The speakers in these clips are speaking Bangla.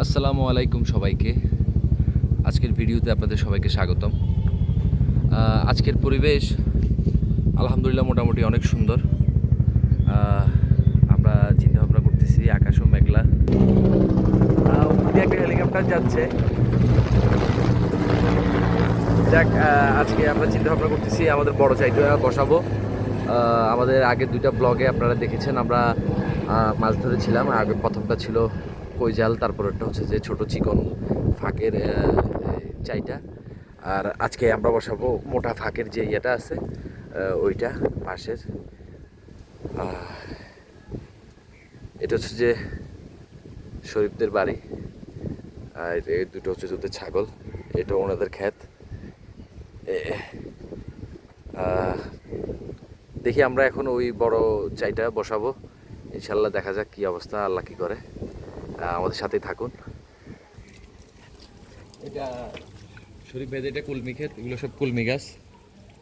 আসসালামু আলাইকুম সবাইকে। আজকের ভিডিওতে আপনাদের সবাইকে স্বাগতম। আজকের পরিবেশ আলহামদুলিল্লাহ মোটামুটি অনেক সুন্দর। আমরা চিন্তাভাবনা করতেছি আকাশও মেঘলা, একটা হেলিকপ্টার যাচ্ছে। যাক, আজকে আমরা চিন্তাভাবনা করতেছি আমাদের বড় চাইটা বসাবো। আমাদের আগের দুইটা ব্লগে আপনারা দেখেছেন আমরা মাছ ধরেছিলাম। আগে প্রথমটা ছিল কৈজাল, তারপরেরটা হচ্ছে যে ছোট চিকন ফাঁকের চাইটা। আর আজকে আমরা বসাবো মোটা ফাঁকের যে ইয়েটা আছে ওইটা পাশের। এটা হচ্ছে যে শরীফদের বাড়ি, আর এই দুটো হচ্ছে ওদের ছাগল, এটা ওনাদের ক্ষেত। দেখি আমরা এখন ওই বড় চাইটা বসাবো ইনশাল্লাহ। দেখা যাক কি অবস্থা, আল্লাহ কি করে। আমাদের সাথেই থাকুন। এটা শরীফ ভাই, এটা কুলমি ক্ষেত, এগুলো সব কুলমি গাছ,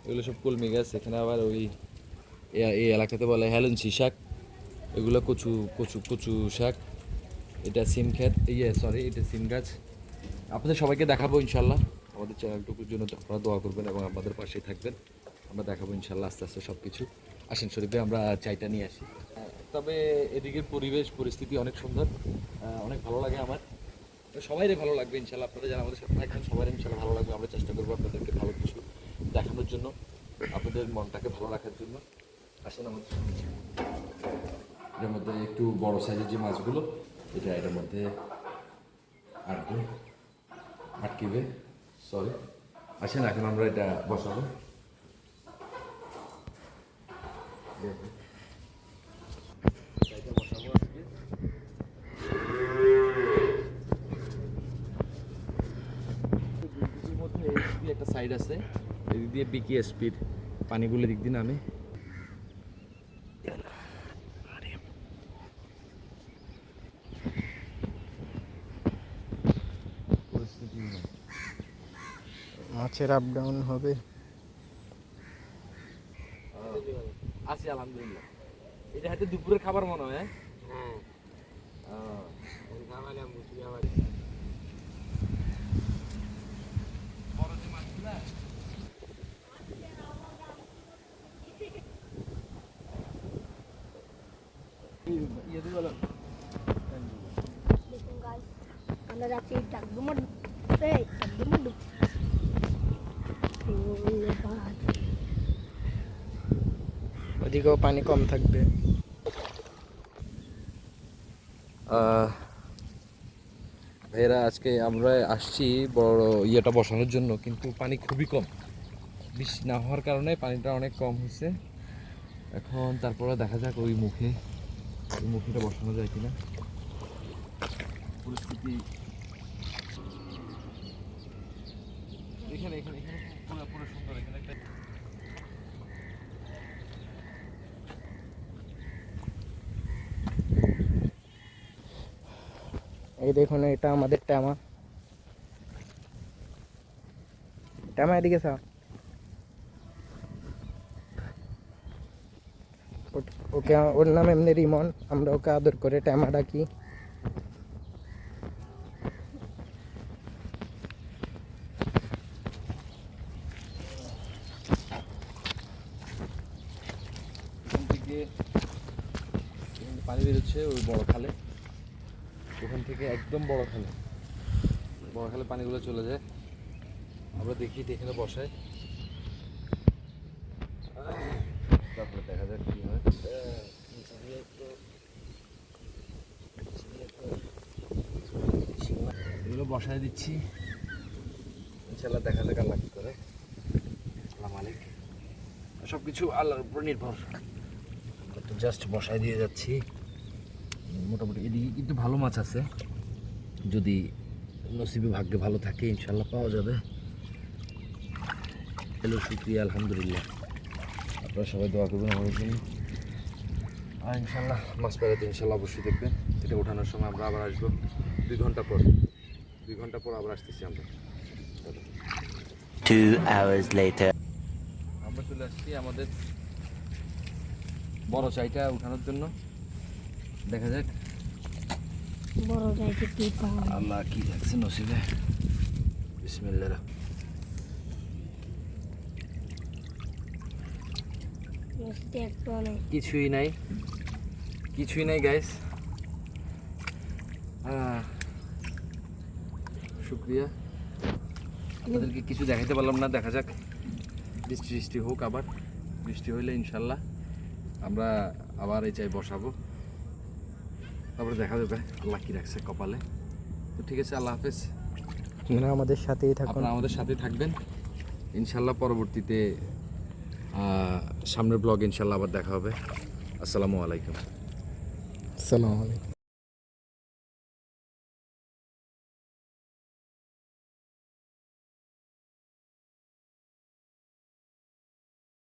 এগুলো সব কুলমি গাছ। এখানে আবার ওই এই এলাকাতে বলে হেলেঞ্চি শাক, এগুলো কচু কচু কচু শাক। এটা সিম ক্ষেত, সরি এটা সিম গাছ। আপনাদের সবাইকে দেখাবো ইনশাল্লাহ। আমাদের চ্যানেলটুকুর জন্য আপনারা দোয়া করবেন এবং আমাদের পাশেই থাকবেন। আমরা দেখাবো ইনশাল্লাহ আস্তে আস্তে সব কিছু। আসেন শরীফে আমরা চাইটা নিয়ে আসি। তবে এদিকের পরিবেশ পরিস্থিতি অনেক সুন্দর, অনেক ভালো লাগে আমার। সবাইরে ভালো লাগবে ইনশাল্লাহ। আপনারা যারা আমাদের সাথে থাকবেন সবাই ইনশাল্লাহ ভালো লাগবে। আমরা চেষ্টা করবো আপনাদেরকে ভালো কিছু দেখানোর জন্য, আপনাদের মনটাকে ভালো রাখার জন্য। আসেন আমাদের এটার মধ্যে একটু বড় সাইজের যে মাছগুলো, এটার মধ্যে আটকিবে। সরি, আসেন এখন আমরা এটা বসাবো। একটা সাইড আছে, এদিক দিয়ে বিকি স্পিড পানিগুলো দিক দিয়ে নামে। মাছের আপ ডাউন হবে। আছি আলহামদুলিল্লাহ। এটা হয়তো দুপুরের খাবার মনে হয়। আমরা যাচ্ছি ওদিকেও পানি কম থাকবে। ভাইয়েরা, আজকে আমরা আসছি বড় ইয়েটা বসানোর জন্য, কিন্তু পানি খুবই কম। বৃষ্টি না হওয়ার কারণে পানিটা অনেক কম হয়েছে। এখন তারপরে দেখা যাক ওই মুখেটা বসানো যায় কিনা। পরিস্থিতি এখানে এখানে এখানে পুরো পুরো সুন্দর। এখানে একটা এই দেখুন, এটা আমাদের ট্যামা। ট্যামা এদিকে স্যার, ওকে ওর নাম এমনি রিমন, আমরা ওকে আদর করে ট্যামা ডাকি। পানি বেরোচ্ছে ওই বড় খালে, ওখান থেকে একদম বড় খালে পানিগুলো চলে যায়। আমরা দেখি এখানে বসাই, তারপরে দেখা যাক কি হয়। এগুলো বসায় দিচ্ছি ইনশাল্লাহ, দেখা যাক আল্লাহ কি করে। আল্লাহ মালিক, সব কিছু আল্লাহর উপর নির্ভর। আমরা তো জাস্ট বসায় দিয়ে যাচ্ছি। মোটামুটি এদিকে কিন্তু ভালো মাছ আছে, যদি নসিবে ভাগ্যে ভালো থাকে ইনশাল্লাহ পাওয়া যাবে। হ্যালো, শুক্রিয়া, আলহামদুলিল্লাহ। আপনারা সবাই দোয়া করবেন আমাদের জন্য। আর ইনশাল্লাহ মাছ পেড়াতে ইনশাল্লাহ অবশ্যই দেখবেন। এটা ওঠানোর সময় আমরা আবার আসবো 2 ঘন্টা পর। 2 ঘন্টা পর আবার আসতেছি আমরা। 2 hours later. আমরা চলে আসছি আমাদের বড় চাইটা উঠানোর জন্য। দেখা যাক বড় গাইতে টিপা আল্লাহ কি রাখছে নসিবে বিসমিল্লাহ নসিতে একটু অনেক কিছুই নাই গাইস শুক্রিয়া আপনাদেরকে কিছু দেখাইতে পারলাম না, দেখা যাক বৃষ্টি হোক, আবার বৃষ্টি হইলে ইনশাল্লাহ আমরা আবার এই চাই বসাবো, তারপরে দেখা যাবে আল্লাহ কি রাখছে কপালে। তো ঠিক আছে, আল্লাহ হাফেজ, আপনারা আমাদের সাথেই থাকুন। আপনারা আমাদের সাথে থাকবেন ইনশাল্লাহ। পরবর্তীতে সামনের ব্লগ ইনশাল্লাহ আবার দেখা হবে। আসসালামু আলাইকুম। আসসালামু আলাইকুম।